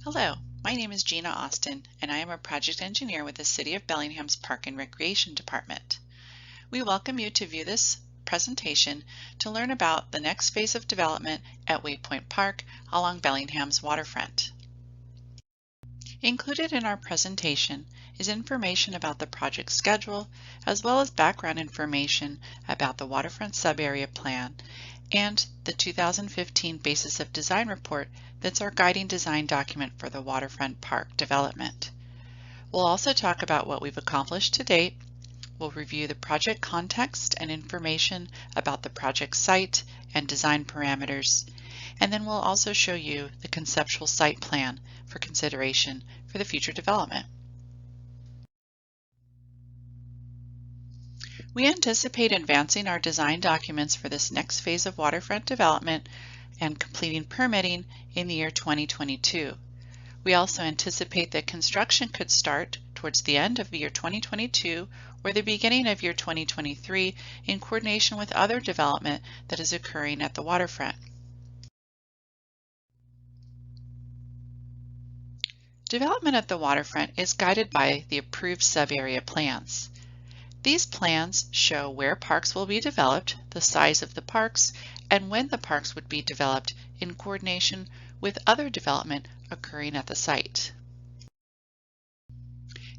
Hello, my name is Gina Austin, and I am a project engineer with the City of Bellingham's Park and Recreation Department. We welcome you to view this presentation to learn about the next phase of development at Waypoint Park along Bellingham's waterfront. Included in our presentation is information about the project schedule, as well as background information about the waterfront sub-area plan and the 2015 Basis of Design report that's our guiding design document for the waterfront park development. We'll also talk about what we've accomplished to date. We'll review the project context and information about the project site and design parameters, and then we'll also show you the conceptual site plan for consideration for the future development. We anticipate advancing our design documents for this next phase of waterfront development and completing permitting in the year 2022. We also anticipate that construction could start towards the end of year 2022 or the beginning of year 2023 in coordination with other development that is occurring at the waterfront. Development at the waterfront is guided by the approved sub-area plans. These plans show where parks will be developed, the size of the parks, and when the parks would be developed in coordination with other development occurring at the site.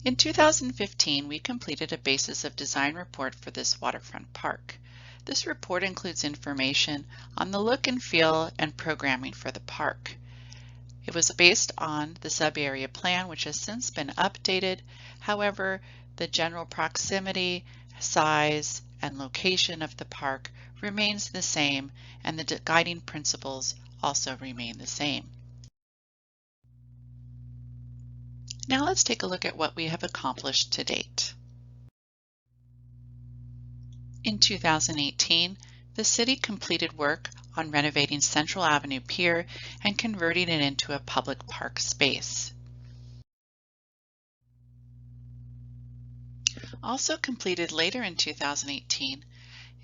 In 2015, we completed a Basis of Design report for this waterfront park. This report includes information on the look and feel and programming for the park. It was based on the sub-area plan, which has since been updated. However, the general proximity, size, and location of the park remains the same, and the guiding principles also remain the same. Now let's take a look at what we have accomplished to date. In 2018, the city completed work on renovating Central Avenue Pier and converting it into a public park space. Also completed later in 2018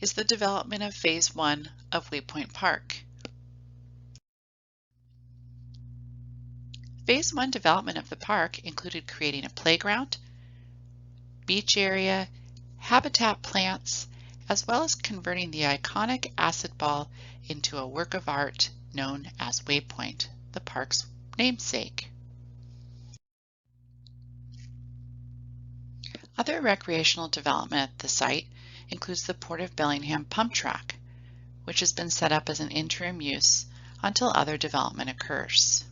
is the development of Phase 1 of Waypoint Park. Phase 1 development of the park included creating a playground, beach area, habitat plants, as well as converting the iconic acid ball into a work of art known as Waypoint, the park's namesake. Other recreational development at the site includes the Port of Bellingham pump track, which has been set up as an interim use until other development occurs.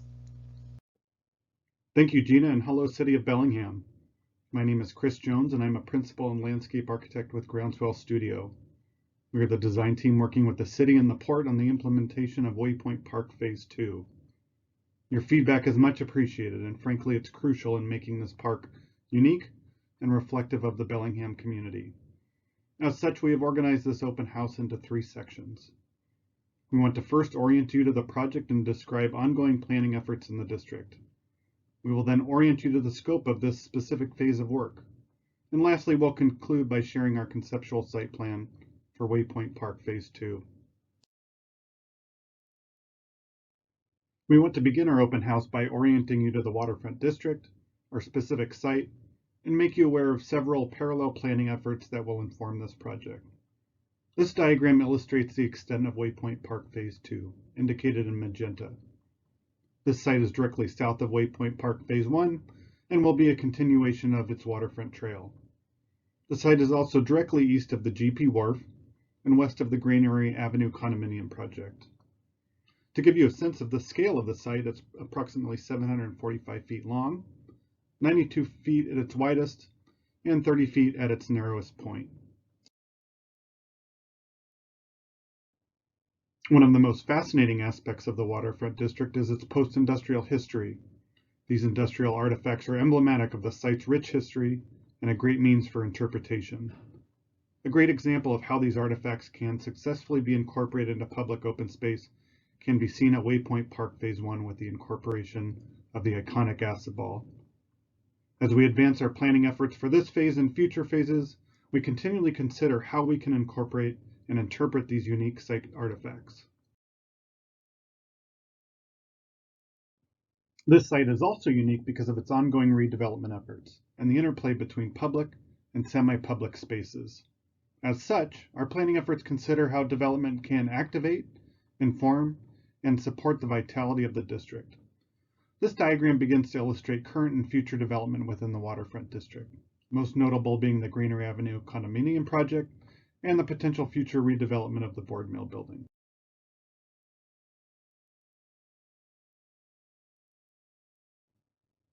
Thank you, Gina, and hello, City of Bellingham. My name is Chris Jones, and I'm a principal and landscape architect with Groundswell Studio. We are the design team working with the city and the port on the implementation of Waypoint Park Phase 2. Your feedback is much appreciated, and frankly, it's crucial in making this park unique and reflective of the Bellingham community. As such, we have organized this open house into 3 sections. We want to first orient you to the project and describe ongoing planning efforts in the district. We will then orient you to the scope of this specific phase of work. And lastly, we'll conclude by sharing our conceptual site plan for Waypoint Park Phase 2. We want to begin our open house by orienting you to the waterfront district, our specific site, and make you aware of several parallel planning efforts that will inform this project. This diagram illustrates the extent of Waypoint Park Phase 2, indicated in magenta. This site is directly south of Waypoint Park Phase 1 and will be a continuation of its waterfront trail. The site is also directly east of the GP Wharf and west of the Granary Avenue condominium project. To give you a sense of the scale of the site, it's approximately 745 feet long, 92 feet at its widest, and 30 feet at its narrowest point. One of the most fascinating aspects of the waterfront district is its post-industrial history. These industrial artifacts are emblematic of the site's rich history and a great means for interpretation. A great example of how these artifacts can successfully be incorporated into public open space can be seen at Waypoint Park Phase 1 with the incorporation of the iconic acid ball. As we advance our planning efforts for this phase and future phases, we continually consider how we can incorporate and interpret these unique site artifacts. This site is also unique because of its ongoing redevelopment efforts and the interplay between public and semi-public spaces. As such, our planning efforts consider how development can activate, inform, and support the vitality of the district. This diagram begins to illustrate current and future development within the waterfront district, most notable being the Greenery Avenue condominium project and the potential future redevelopment of the board mill building.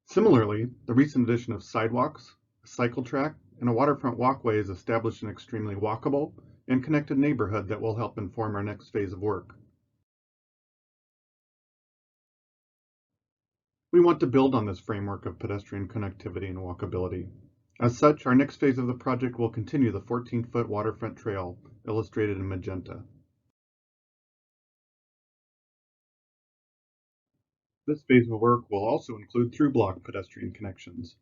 Similarly, the recent addition of sidewalks, a cycle track, and a waterfront walkway has established an extremely walkable and connected neighborhood that will help inform our next phase of work. We want to build on this framework of pedestrian connectivity and walkability. As such, our next phase of the project will continue the 14-foot waterfront trail illustrated in magenta. This phase of work will also include through-block pedestrian connections.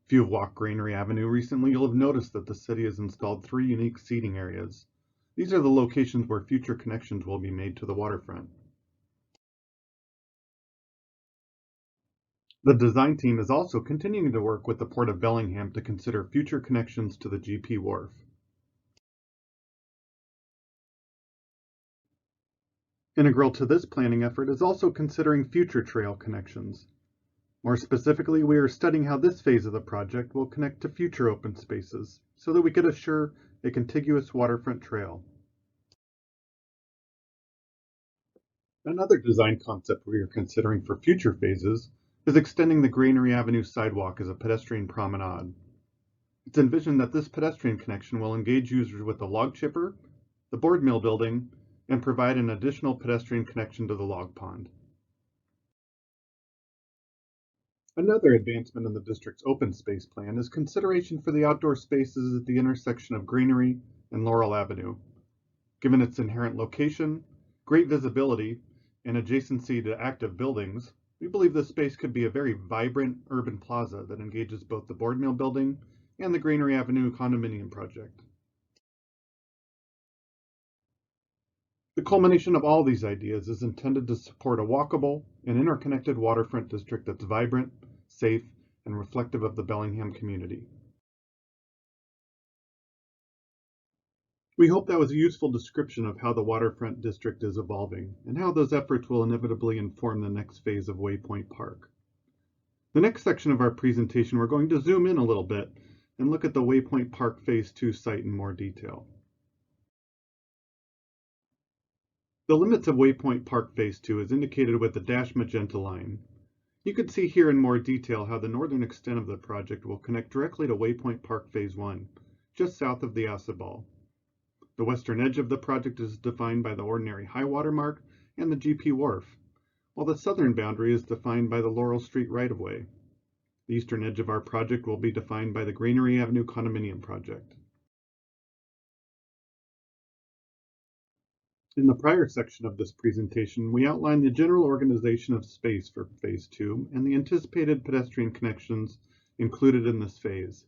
If you have walked Greenery Avenue recently, you'll have noticed that the city has installed 3 unique seating areas. These are the locations where future connections will be made to the waterfront. The design team is also continuing to work with the Port of Bellingham to consider future connections to the GP Wharf. Integral to this planning effort is also considering future trail connections. More specifically, we are studying how this phase of the project will connect to future open spaces so that we could assure a contiguous waterfront trail. Another design concept we are considering for future phases is extending the Greenery Avenue sidewalk as a pedestrian promenade. It's envisioned that this pedestrian connection will engage users with the log chipper, the board mill building, and provide an additional pedestrian connection to the log pond. Another advancement in the district's open space plan is consideration for the outdoor spaces at the intersection of Greenery and Laurel Avenue. Given its inherent location, great visibility, and adjacency to active buildings, we believe this space could be a very vibrant urban plaza that engages both the board mill building and the Greenery Avenue condominium project. The culmination of all these ideas is intended to support a walkable and interconnected waterfront district that's vibrant, safe, and reflective of the Bellingham community. We hope that was a useful description of how the waterfront district is evolving and how those efforts will inevitably inform the next phase of Waypoint Park. The next section of our presentation, we're going to zoom in a little bit and look at the Waypoint Park Phase 2 site in more detail. The limits of Waypoint Park Phase 2 is indicated with the dashed magenta line. You can see here in more detail how the northern extent of the project will connect directly to Waypoint Park Phase 1, just south of the acid ball. The western edge of the project is defined by the ordinary high water mark and the GP Wharf, while the southern boundary is defined by the Laurel Street right-of-way. The eastern edge of our project will be defined by the Greenery Avenue condominium project. In the prior section of this presentation, we outlined the general organization of space for Phase 2 and the anticipated pedestrian connections included in this phase.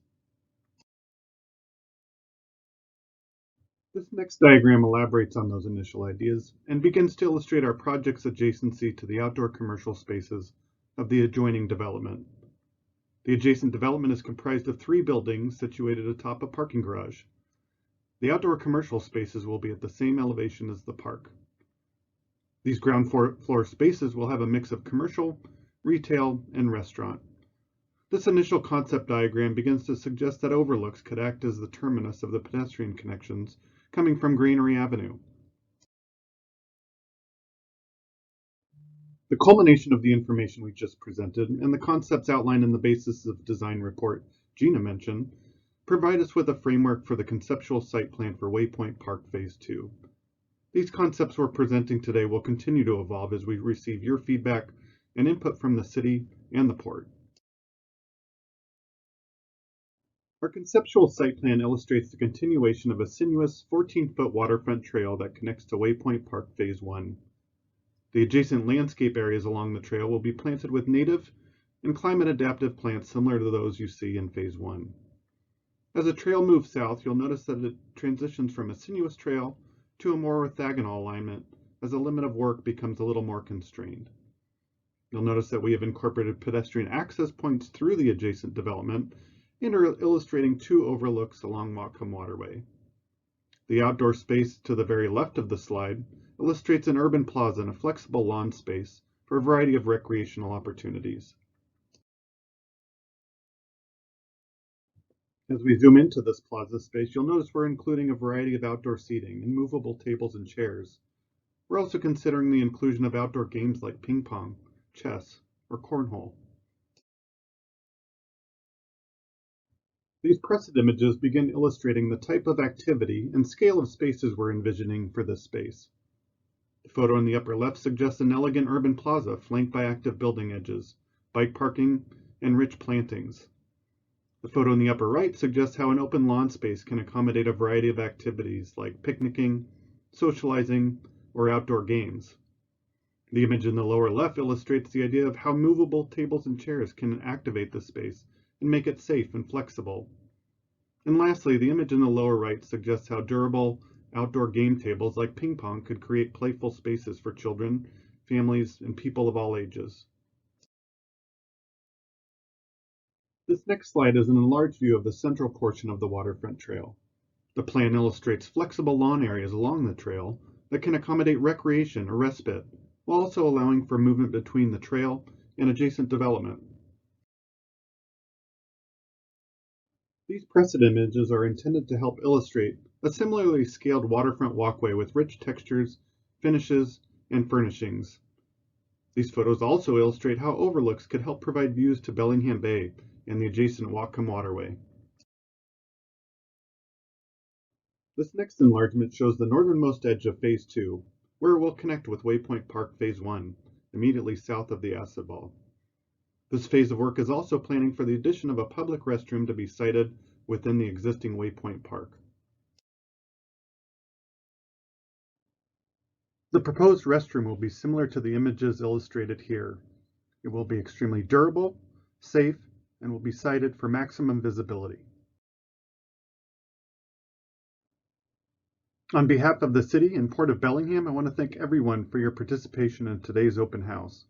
This next diagram elaborates on those initial ideas and begins to illustrate our project's adjacency to the outdoor commercial spaces of the adjoining development. The adjacent development is comprised of 3 buildings situated atop a parking garage. The outdoor commercial spaces will be at the same elevation as the park. These ground floor spaces will have a mix of commercial, retail, and restaurant. This initial concept diagram begins to suggest that overlooks could act as the terminus of the pedestrian connections coming from Greenery Avenue. The culmination of the information we just presented and the concepts outlined in the basis of design report Gina mentioned provide us with a framework for the conceptual site plan for Waypoint Park Phase 2. These concepts we're presenting today will continue to evolve as we receive your feedback and input from the city and the port. Our conceptual site plan illustrates the continuation of a sinuous 14-foot waterfront trail that connects to Waypoint Park Phase 1. The adjacent landscape areas along the trail will be planted with native and climate-adaptive plants similar to those you see in Phase 1. As the trail moves south, you'll notice that it transitions from a sinuous trail to a more orthogonal alignment as the limit of work becomes a little more constrained. You'll notice that we have incorporated pedestrian access points through the adjacent development and are illustrating two overlooks along Whatcom Waterway. The outdoor space to the very left of the slide illustrates an urban plaza and a flexible lawn space for a variety of recreational opportunities. As we zoom into this plaza space, you'll notice we're including a variety of outdoor seating and movable tables and chairs. We're also considering the inclusion of outdoor games like ping pong, chess, or cornhole. These crested images begin illustrating the type of activity and scale of spaces we're envisioning for this space. The photo in the upper left suggests an elegant urban plaza flanked by active building edges, bike parking, and rich plantings. The photo in the upper right suggests how an open lawn space can accommodate a variety of activities like picnicking, socializing, or outdoor games. The image in the lower left illustrates the idea of how movable tables and chairs can activate the space and make it safe and flexible. And lastly, the image in the lower right suggests how durable outdoor game tables like ping pong could create playful spaces for children, families, and people of all ages. This next slide is an enlarged view of the central portion of the waterfront trail. The plan illustrates flexible lawn areas along the trail that can accommodate recreation or respite, while also allowing for movement between the trail and adjacent development. These precedent images are intended to help illustrate a similarly scaled waterfront walkway with rich textures, finishes, and furnishings. These photos also illustrate how overlooks could help provide views to Bellingham Bay and the adjacent Whatcom Waterway. This next enlargement shows the northernmost edge of Phase 2, where it will connect with Waypoint Park Phase 1, immediately south of the acid ball. This phase of work is also planning for the addition of a public restroom to be sited within the existing Waypoint Park. The proposed restroom will be similar to the images illustrated here. It will be extremely durable, safe, and will be sited for maximum visibility. On behalf of the City and Port of Bellingham, I want to thank everyone for your participation in today's open house.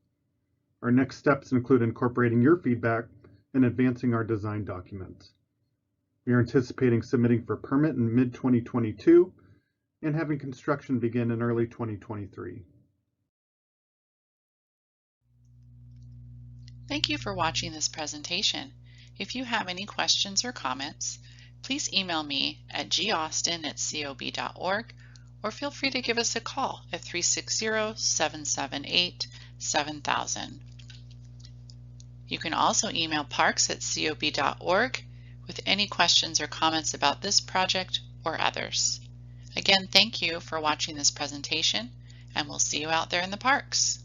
Our next steps include incorporating your feedback and advancing our design documents. We are anticipating submitting for permit in mid-2022 and having construction begin in early 2023. Thank you for watching this presentation. If you have any questions or comments, please email me at gaustin@cob.org or feel free to give us a call at 360-778-7000. You can also email parks@cob.org with any questions or comments about this project or others. Again, thank you for watching this presentation, and we'll see you out there in the parks.